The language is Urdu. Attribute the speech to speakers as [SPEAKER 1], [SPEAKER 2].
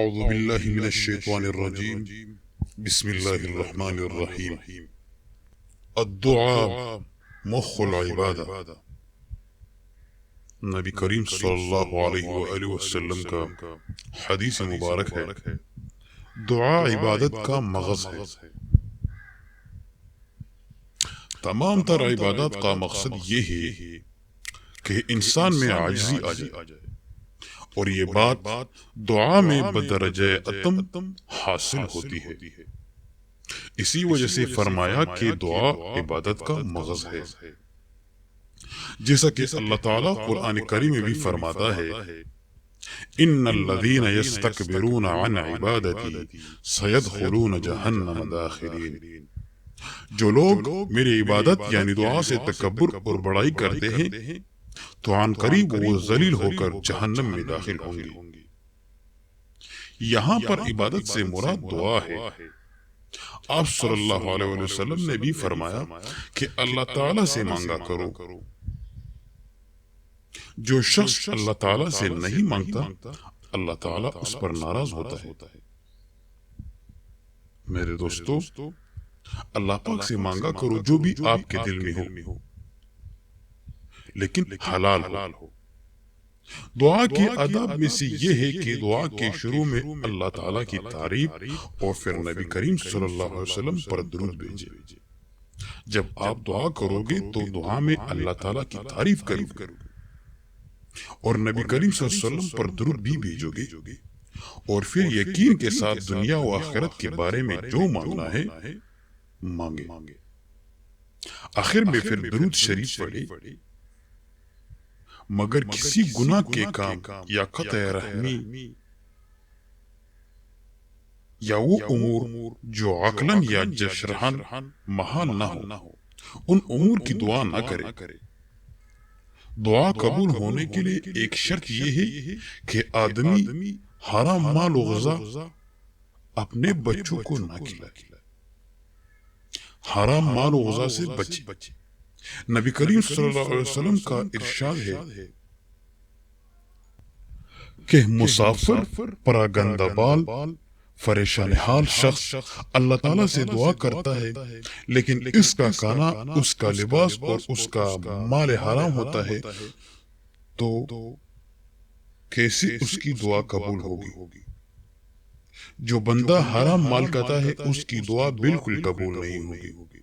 [SPEAKER 1] أعوذ بالله من الشيطان الرجيم بسم الله الرحمن الرحيم الدعاء مخ العبادة نبی کریم صلی اللہ علیہ وآلہ وسلم کا حدیث مبارک ہے، دعا عبادت کا مغز ہے۔ تمام تر عبادات کا مقصد یہ ہے کہ انسان میں عاجزی آ جائے، اور یہ بات دعا میں بدرجہ اتم حاصل ہوتی ہے۔ اسی وجہ سے فرمایا کہ دعا عبادت کا مغز ہے، جیسا کہ اللہ تعالیٰ قرآن کریم میں بھی فرماتا ہے ان الذین یستکبرون عن عبادتی سیدخلون جہنم داخرین۔ جو لوگ میری عبادت یعنی دعا سے تکبر اور بڑائی کرتے ہیں تو عن قریب وہ ذلیل ہو کر جہنم میں داخل ہوں گے۔ یہاں پر عبادت سے مراد دعا ہے۔ آپ صلی اللہ علیہ وسلم نے بھی فرمایا کہ اللہ تعالیٰ سے مانگا کرو۔ جو شخص اللہ تعالیٰ سے نہیں مانگتا اللہ تعالیٰ اس پر ناراض ہوتا ہے۔ میرے دوستو، اللہ پاک سے مانگا کرو جو بھی آپ کے دل میں ہو، لیکن حلال ہو۔ دعا کے آداب میں سے یہ ہے کہ دعا کے شروع میں اللہ تعالیٰ کی تعریف اور پھر نبی کریم صلی اللہ علیہ وسلم پر درود بھیجے۔ جب آپ دعا کرو گے تو دعا میں اللہ تعالیٰ کی تعریف کرو گے اور نبی کریم صلی اللہ علیہ وسلم پر درود بھی بھیجو گے، اور پھر یقین کے ساتھ دنیا و آخرت کے بارے میں جو مانگنا ہے مانگے۔ آخر میں پھر درود شریف پڑھے۔ مگر کسی گناہ کے کام یا قطع رحمی یا وہ امور جو عقلاً یا جشرحاً محال نہ ہو، ان امور کی دعا نہ کرے۔ دعا قبول ہونے کے لیے ایک شرط یہ ہے کہ آدمی حرام مال و غذا اپنے بچوں کو نہ کھلائے، حرام مال و غذا سے بچے۔ نبی کریم صلی اللہ علیہ وسلم کا ارشاد ہے کہ مسافر پراگندہ بال پریشان حال شخص اللہ تعالیٰ سے دعا کرتا ہے، لیکن اس کا کھانا، اس کا لباس اور اس کا مال حرام ہوتا ہے، تو کیسے اس کی دعا قبول ہوگی؟ جو بندہ حرام مال کھاتا ہے اس کی دعا بالکل قبول نہیں ہوگی۔